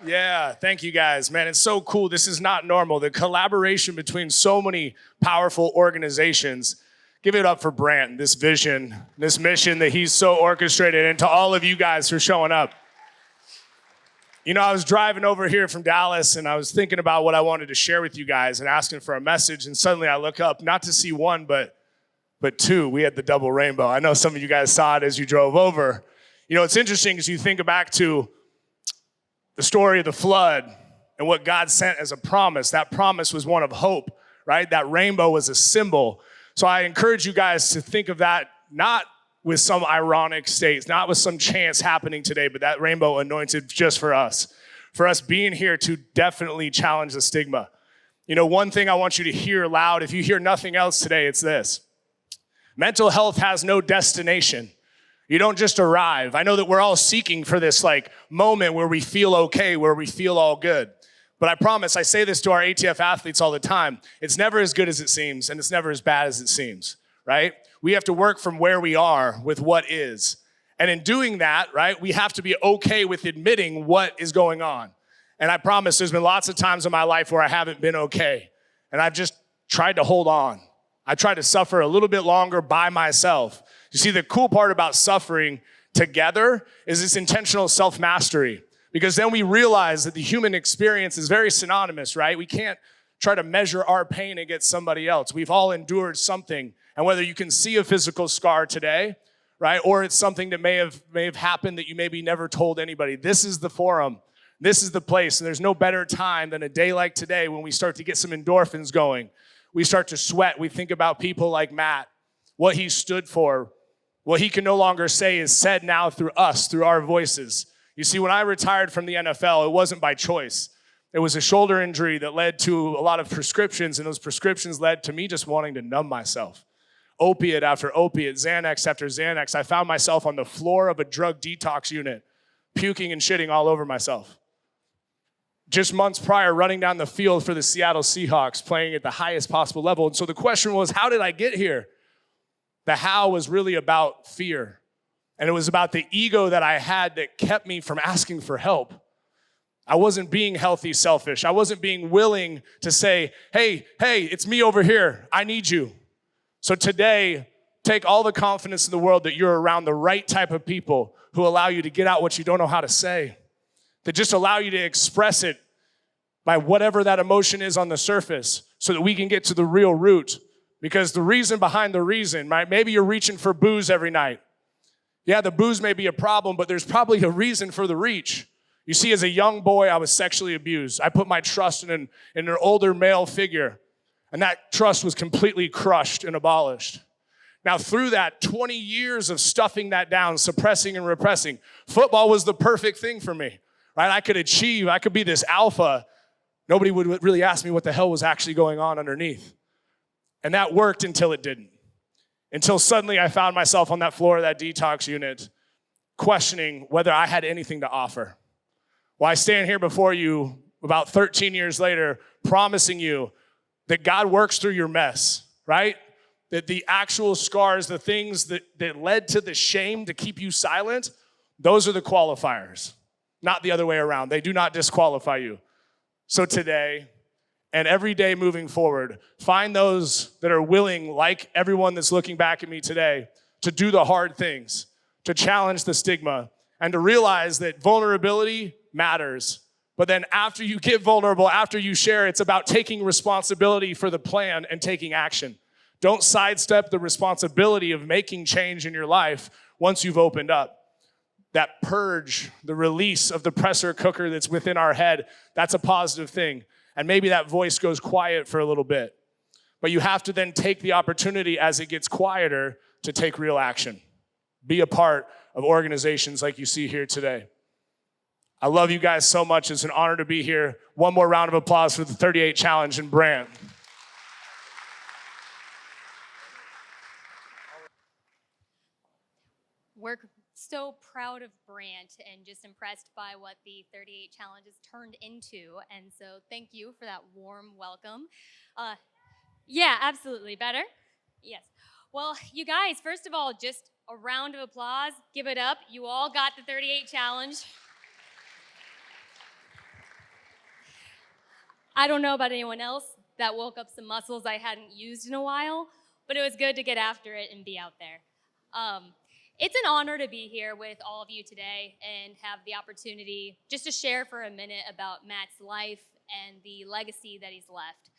Yeah, thank you guys. Man, it's so cool. This is not normal. The collaboration between so many powerful organizations. Give it up for Brant, this vision, this mission that he's so orchestrated, and to all of you guys for showing up. You know, I was driving over here from Dallas, and I was thinking about what I wanted to share with you guys and asking for a message, and suddenly I look up, not to see one, but two. We had the double rainbow. I know some of you guys saw it as you drove over. You know, it's interesting as you think back to the story of the flood and what God sent as a promise. That promise was one of hope, right? That rainbow was a symbol. So I encourage you guys to think of that not with some ironic states, not with some chance happening today, but that rainbow anointed just for us being here to definitely challenge the stigma. You know, one thing I want you to hear loud, if you hear nothing else today, it's this. Mental health has no destination. You don't just arrive. I know that we're all seeking for this moment where we feel okay, where we feel all good. But I promise, I say this to our ATF athletes all the time, it's never as good as it seems, and it's never as bad as it seems, right? We have to work from where we are with what is. And in doing that, right, we have to be okay with admitting what is going on. And I promise there's been lots of times in my life where I haven't been okay. And I've just tried to hold on. I tried to suffer a little bit longer by myself. You see, the cool part about suffering together is this intentional self-mastery. Because then we realize that the human experience is very synonymous, right? We can't try to measure our pain against somebody else. We've all endured something. And whether you can see a physical scar today, right, or it's something that may have happened that you maybe never told anybody, this is the forum. This is the place. And there's no better time than a day like today when we start to get some endorphins going. We start to sweat. We think about people like Matt, what he stood for. What he can no longer say is said now through us, through our voices. You see, when I retired from the NFL, it wasn't by choice. It was a shoulder injury that led to a lot of prescriptions, and those prescriptions led to me just wanting to numb myself. Opiate after opiate, Xanax after Xanax. I found myself on the floor of a drug detox unit, puking and shitting all over myself. Just months prior, running down the field for the Seattle Seahawks, playing at the highest possible level. And so the question was, how did I get here? The how was really about fear. And it was about the ego that I had that kept me from asking for help. I wasn't being healthy, selfish. I wasn't being willing to say, hey, it's me over here. I need you. So today, take all the confidence in the world that you're around the right type of people who allow you to get out what you don't know how to say, that just allow you to express it by whatever that emotion is on the surface so that we can get to the real root. Because the reason behind the reason, right? Maybe you're reaching for booze every night. Yeah, the booze may be a problem, but there's probably a reason for the reach. You see, as a young boy, I was sexually abused. I put my trust in an older male figure, and that trust was completely crushed and abolished. Now, through that 20 years of stuffing that down, suppressing and repressing, football was the perfect thing for me, right? I could be this alpha. Nobody would really ask me what the hell was actually going on underneath. And that worked until it didn't. Until suddenly I found myself on that floor of that detox unit questioning whether I had anything to offer. Well, I stand here before you about 13 years later promising you that God works through your mess, right? That the actual scars, the things that led to the shame to keep you silent, those are the qualifiers, not the other way around. They do not disqualify you. So today, and every day moving forward, find those that are willing, like everyone that's looking back at me today, to do the hard things, to challenge the stigma, and to realize that vulnerability matters. But then after you get vulnerable, after you share, it's about taking responsibility for the plan and taking action. Don't sidestep the responsibility of making change in your life once you've opened up. That purge, the release of the pressure cooker that's within our head, that's a positive thing. And maybe that voice goes quiet for a little bit. But you have to then take the opportunity as it gets quieter to take real action. Be a part of organizations like you see here today. I love you guys so much. It's an honor to be here. One more round of applause for the 38 Challenge and Brant. We're so proud of Brant and just impressed by what the 38 Challenge has turned into. And so thank you for that warm welcome. Yeah, absolutely. Better? Yes. Well, you guys, first of all, just a round of applause. Give it up. You all got the 38 Challenge. I don't know about anyone else, that woke up some muscles I hadn't used in a while, but it was good to get after it and be out there. It's an honor to be here with all of you today and have the opportunity just to share for a minute about Matt's life and the legacy that he's left.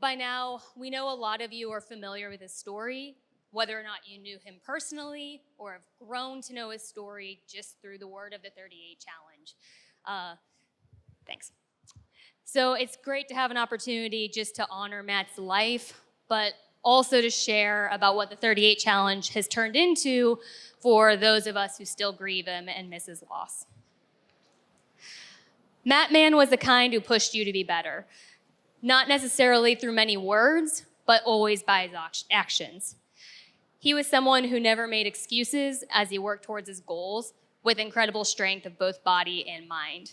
By now, we know a lot of you are familiar with his story, whether or not you knew him personally or have grown to know his story just through the word of the 38 Challenge. Thanks. So it's great to have an opportunity just to honor Matt's life, but also to share about what the 38 Challenge has turned into for those of us who still grieve him and miss his loss. Matt Man was the kind who pushed you to be better, not necessarily through many words, but always by his actions. He was someone who never made excuses as he worked towards his goals with incredible strength of both body and mind.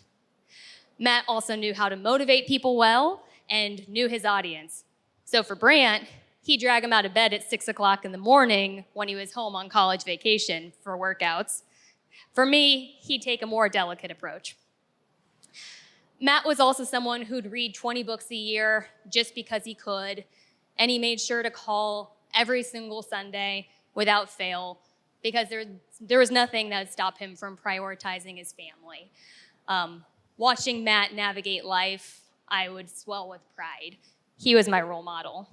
Matt also knew how to motivate people well and knew his audience. So for Brant, he'd drag him out of bed at 6 o'clock in the morning when he was home on college vacation for workouts. For me, he'd take a more delicate approach. Matt was also someone who'd read 20 books a year just because he could, and he made sure to call every single Sunday without fail because there was nothing that would stop him from prioritizing his family. Watching Matt navigate life, I would swell with pride. He was my role model.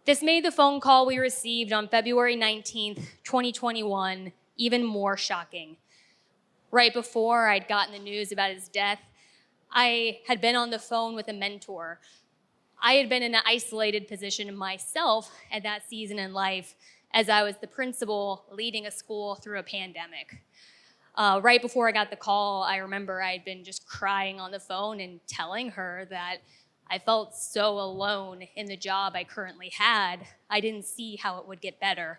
This made the phone call we received on February 19th, 2021, even more shocking. Right before I'd gotten the news about his death, I had been on the phone with a mentor. I had been in an isolated position myself at that season in life as I was the principal leading a school through a pandemic. Right before I got the call, I remember I had been just crying on the phone and telling her that I felt so alone in the job I currently had. I didn't see how it would get better.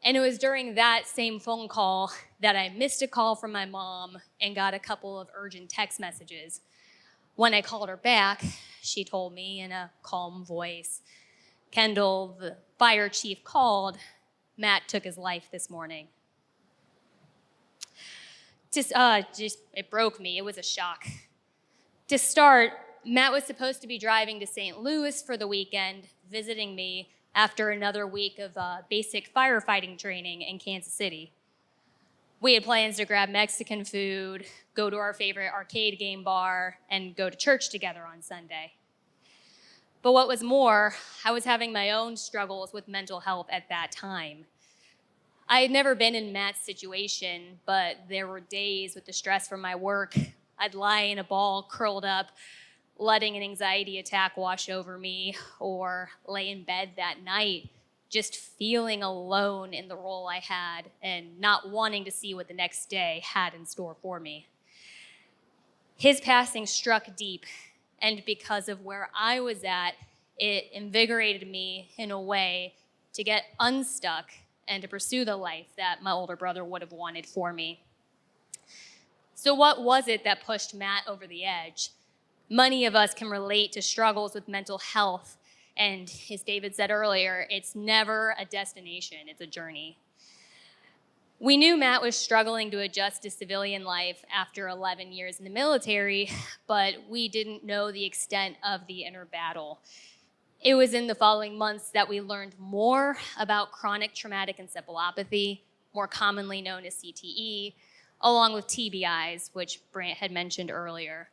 And it was during that same phone call that I missed a call from my mom and got a couple of urgent text messages. When I called her back, she told me in a calm voice, "Kendall, the fire chief called. Matt took his life this morning." It broke me. It was a shock. To start, Matt was supposed to be driving to St. Louis for the weekend, visiting me after another week of basic firefighting training in Kansas City. We had plans to grab Mexican food, go to our favorite arcade game bar, and go to church together on Sunday. But what was more, I was having my own struggles with mental health at that time. I had never been in Matt's situation, but there were days with the stress from my work. I'd lie in a ball curled up, letting an anxiety attack wash over me, or lay in bed that night, just feeling alone in the role I had and not wanting to see what the next day had in store for me. His passing struck deep, and because of where I was at, it invigorated me in a way to get unstuck and to pursue the life that my older brother would have wanted for me. So what was it that pushed Matt over the edge? Many of us can relate to struggles with mental health, and as David said earlier, it's never a destination, it's a journey. We knew Matt was struggling to adjust to civilian life after 11 years in the military, but we didn't know the extent of the inner battle. It was in the following months that we learned more about chronic traumatic encephalopathy, more commonly known as CTE, along with TBIs, which Brant had mentioned earlier.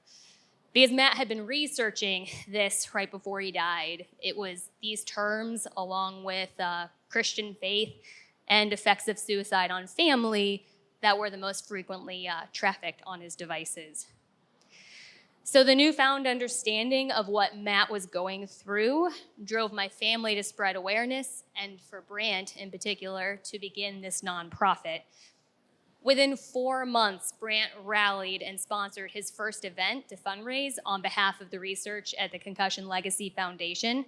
Because Matt had been researching this right before he died, it was these terms, along with Christian faith and effects of suicide on family, that were the most frequently trafficked on his devices. So the newfound understanding of what Matt was going through drove my family to spread awareness, and for Brant in particular, to begin this nonprofit. Within 4 months, Brant rallied and sponsored his first event to fundraise on behalf of the research at the Concussion Legacy Foundation.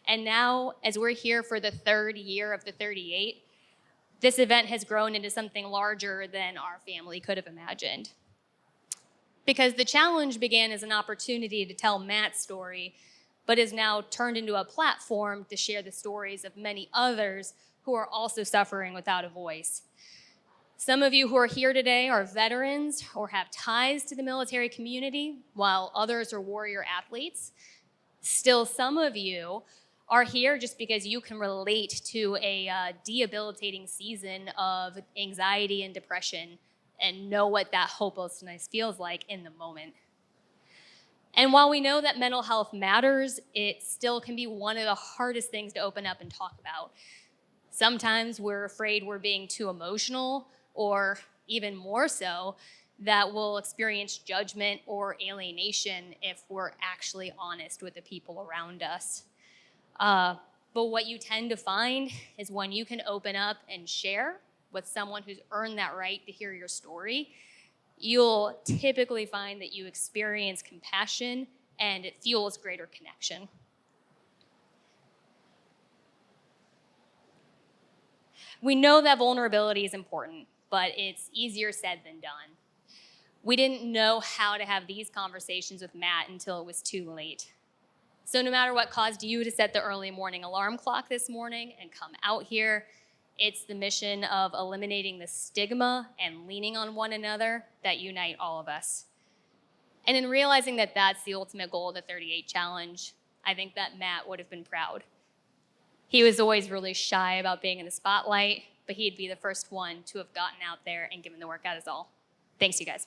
And now, as we're here for the third year of the 38, this event has grown into something larger than our family could have imagined. Because the challenge began as an opportunity to tell Matt's story, but is now turned into a platform to share the stories of many others who are also suffering without a voice. Some of you who are here today are veterans or have ties to the military community, while others are warrior athletes. Still, some of you are here just because you can relate to a debilitating season of anxiety and depression and know what that hopelessness feels like in the moment. And while we know that mental health matters, it still can be one of the hardest things to open up and talk about. Sometimes we're afraid we're being too emotional, or even more so, that we'll experience judgment or alienation if we're actually honest with the people around us. But what you tend to find is when you can open up and share with someone who's earned that right to hear your story, you'll typically find that you experience compassion and it fuels greater connection. We know that vulnerability is important, but it's easier said than done. We didn't know how to have these conversations with Matt until it was too late. So no matter what caused you to set the early morning alarm clock this morning and come out here, it's the mission of eliminating the stigma and leaning on one another that unite all of us. And in realizing that that's the ultimate goal of the 38 Challenge, I think that Matt would have been proud. He was always really shy about being in the spotlight, but he'd be the first one to have gotten out there and given the workout his all. Thanks, you guys.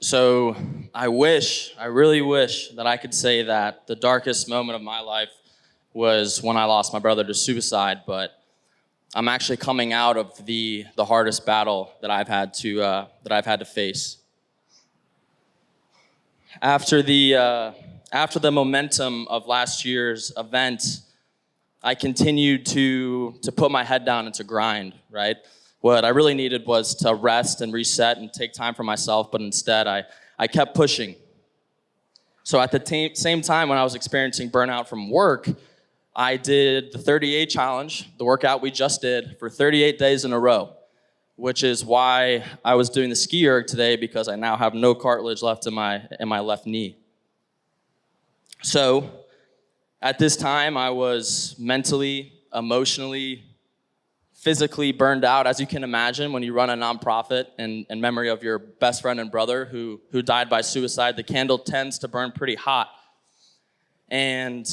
So I really wish that I could say that the darkest moment of my life was when I lost my brother to suicide, but I'm actually coming out of the hardest battle that I've had to face. After the momentum of last year's event, I continued to put my head down and to grind, right? What I really needed was to rest and reset and take time for myself, but instead I kept pushing. So at the same time when I was experiencing burnout from work, I did the 38 Challenge, the workout we just did, for 38 days in a row, which is why I was doing the ski erg today, because I now have no cartilage left in my left knee. So at this time, I was mentally, emotionally, physically burned out, as you can imagine when you run a nonprofit in memory of your best friend and brother who died by suicide. The candle tends to burn pretty hot. And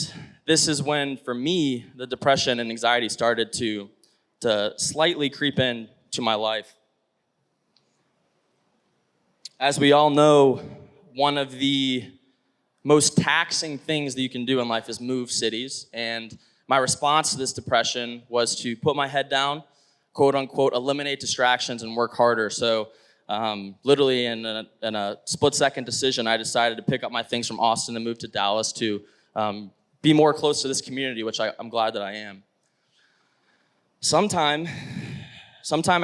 this is when, for me, the depression and anxiety started to slightly creep into my life. As we all know, one of the most taxing things that you can do in life is move cities. And my response to this depression was to put my head down, quote unquote, eliminate distractions and work harder. So literally in a split-second decision, I decided to pick up my things from Austin and move to Dallas to be more close to this community, which I'm glad that I am. Sometime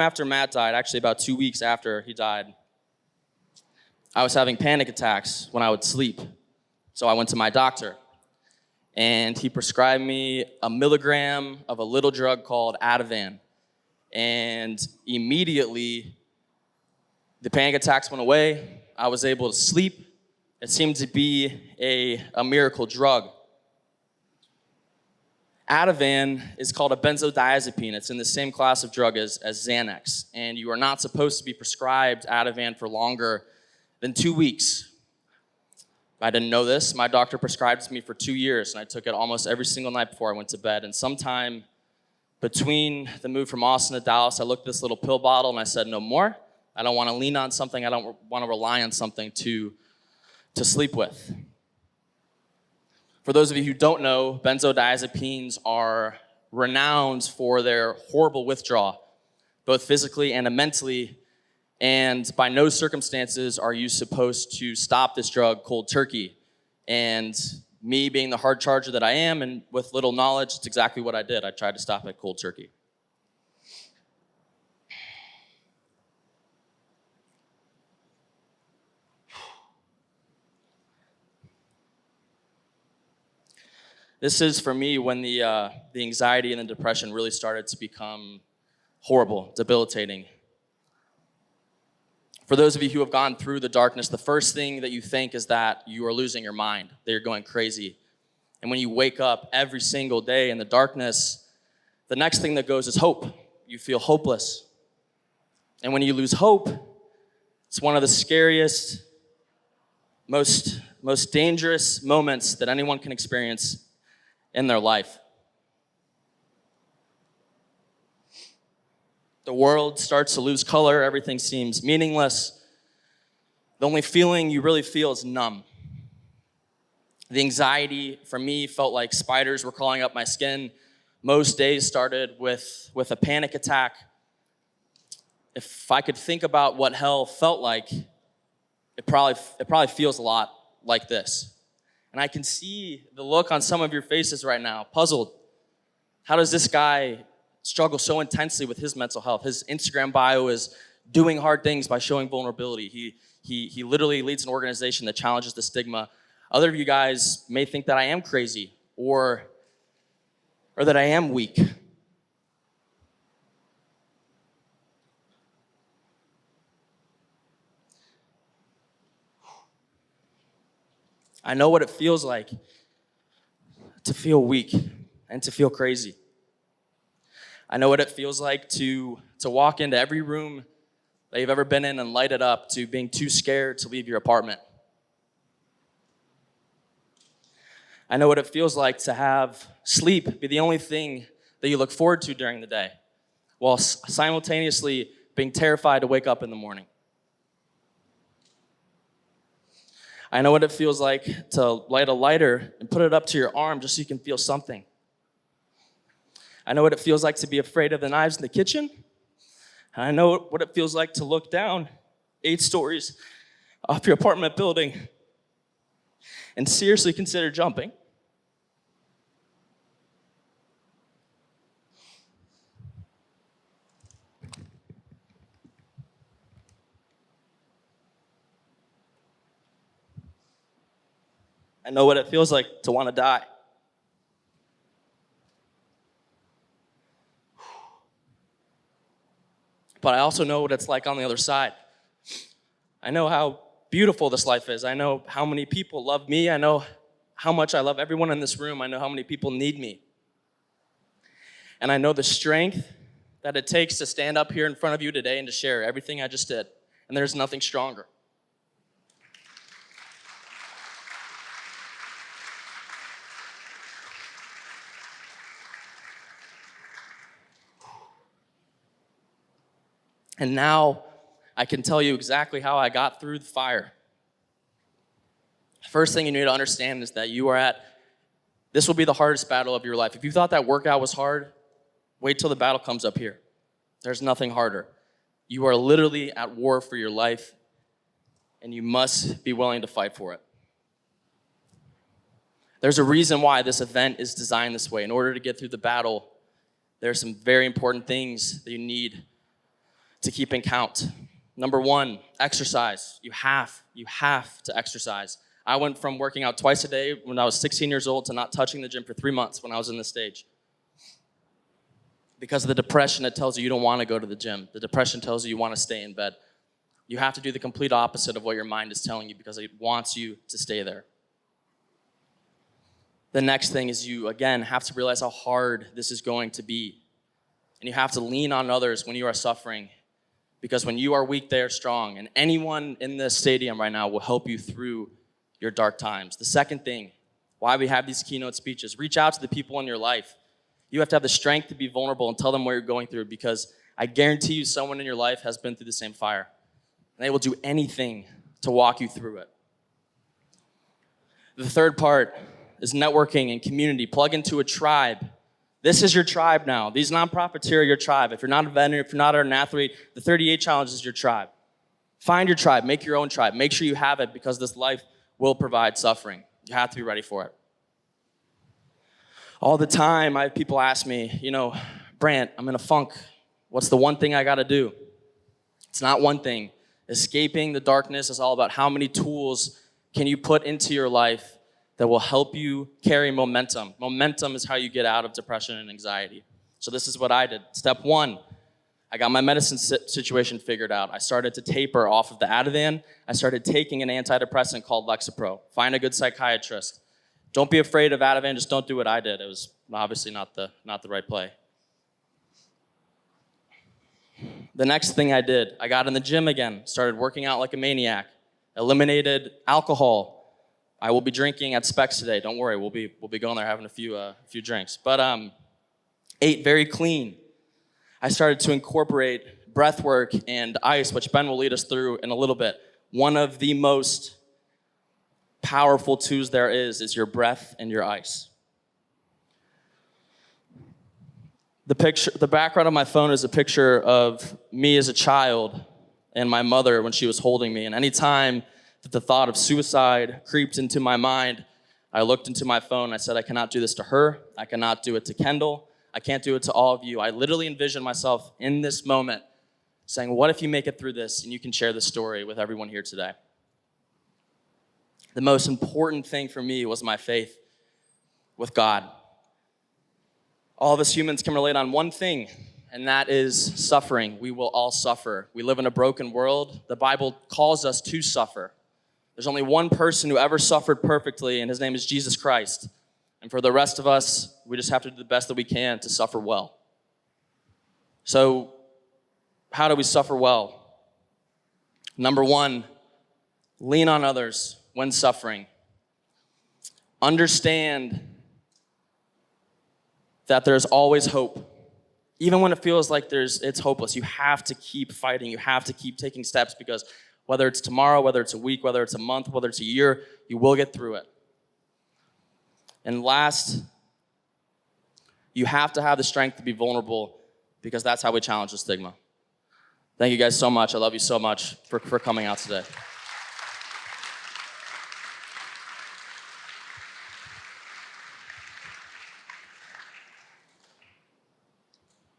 after Matt died, actually about 2 weeks after he died, I was having panic attacks when I would sleep. So I went to my doctor, and he prescribed me a milligram of a little drug called Ativan. And immediately, the panic attacks went away. I was able to sleep. It seemed to be a miracle drug. Ativan is called a benzodiazepine. It's in the same class of drug as Xanax. And you are not supposed to be prescribed Ativan for longer than 2 weeks. I didn't know this. My doctor prescribed it to me for 2 years, and I took it almost every single night before I went to bed. And sometime between the move from Austin to Dallas, I looked at this little pill bottle and I said, no more. I don't want to lean on something. I don't want to rely on something to sleep with. For those of you who don't know, benzodiazepines are renowned for their horrible withdrawal, both physically and mentally. And by no circumstances are you supposed to stop this drug cold turkey. And me being the hard charger that I am and with little knowledge, it's exactly what I did. I tried to stop it cold turkey. This is, for me, when the anxiety and the depression really started to become horrible, debilitating. For those of you who have gone through the darkness, the first thing that you think is that you are losing your mind, that you're going crazy. And when you wake up every single day in the darkness, the next thing that goes is hope. You feel hopeless. And when you lose hope, it's one of the scariest, most dangerous moments that anyone can experience in their life. The world starts to lose color. Everything seems meaningless. The only feeling you really feel is numb. The anxiety for me felt like spiders were crawling up my skin. Most days started with a panic attack. If I could think about what hell felt like, it probably feels a lot like this. And I can see the look on some of your faces right now, puzzled. How does this guy struggle so intensely with his mental health? His Instagram bio is doing hard things by showing vulnerability. He literally leads an organization that challenges the stigma. Other of you guys may think that I am crazy or that I am weak. I know what it feels like to feel weak and to feel crazy. I know what it feels like to walk into every room that you've ever been in and light it up, to being too scared to leave your apartment. I know what it feels like to have sleep be the only thing that you look forward to during the day, while simultaneously being terrified to wake up in the morning. I know what it feels like to light a lighter and put it up to your arm just so you can feel something. I know what it feels like to be afraid of the knives in the kitchen. And I know what it feels like to look down 8 stories off your apartment building and seriously consider jumping. I know what it feels like to want to die. But I also know what it's like on the other side. I know how beautiful this life is. I know how many people love me. I know how much I love everyone in this room. I know how many people need me. And I know the strength that it takes to stand up here in front of you today and to share everything I just did. And there's nothing stronger. And now I can tell you exactly how I got through the fire. First thing you need to understand is that this will be the hardest battle of your life. If you thought that workout was hard, wait till the battle comes up here. There's nothing harder. You are literally at war for your life, and you must be willing to fight for it. There's a reason why this event is designed this way. In order to get through the battle, there are some very important things that you need to keep in count. Number 1, exercise. You have to exercise. I went from working out twice a day when I was 16 years old to not touching the gym for 3 months when I was in this stage. Because of the depression, it tells you you don't want to go to the gym. The depression tells you you want to stay in bed. You have to do the complete opposite of what your mind is telling you because it wants you to stay there. The next thing is you, again, have to realize how hard this is going to be. And you have to lean on others when you are suffering. Because when you are weak, they are strong. And anyone in this stadium right now will help you through your dark times. The second thing, why we have these keynote speeches, reach out to the people in your life. You have to have the strength to be vulnerable and tell them what you're going through, because I guarantee you someone in your life has been through the same fire. And they will do anything to walk you through it. The third part is networking and community. Plug into a tribe. This is your tribe now. These nonprofits here are your tribe. If you're not a vendor, if you're not an athlete, the 38 Challenge is your tribe. Find your tribe. Make your own tribe. Make sure you have it, because this life will provide suffering. You have to be ready for it. All the time, I have people ask me, Brant, I'm in a funk. What's the one thing I got to do? It's not one thing. Escaping the darkness is all about how many tools can you put into your life that will help you carry momentum. Momentum is how you get out of depression and anxiety. So this is what I did. Step 1, I got my medicine situation figured out. I started to taper off of the Ativan. I started taking an antidepressant called Lexapro. Find a good psychiatrist. Don't be afraid of Ativan, just don't do what I did. It was obviously not the right play. The next thing I did, I got in the gym again, started working out like a maniac, eliminated alcohol. I will be drinking at Specs today. Don't worry, we'll be going there having a few drinks. But ate very clean. I started to incorporate breath work and ice, which Ben will lead us through in a little bit. One of the most powerful tools there is your breath and your ice. The background of my phone is a picture of me as a child and my mother when she was holding me. And anytime that the thought of suicide creeped into my mind, I looked into my phone and I said, I cannot do this to her. I cannot do it to Kendall. I can't do it to all of you. I literally envisioned myself in this moment saying, what if you make it through this and you can share this story with everyone here today? The most important thing for me was my faith with God. All of us humans can relate on one thing, and that is suffering. We will all suffer. We live in a broken world. The Bible calls us to suffer. There's only one person who ever suffered perfectly, and his name is Jesus Christ. And for the rest of us, we just have to do the best that we can to suffer well. So, how do we suffer well? Number one, lean on others when suffering. Understand that there's always hope. Even when it feels like it's hopeless, you have to keep fighting. You have to keep taking steps because whether it's tomorrow, whether it's a week, whether it's a month, whether it's a year, you will get through it. And last, you have to have the strength to be vulnerable because that's how we challenge the stigma. Thank you guys so much. I love you so much for coming out today.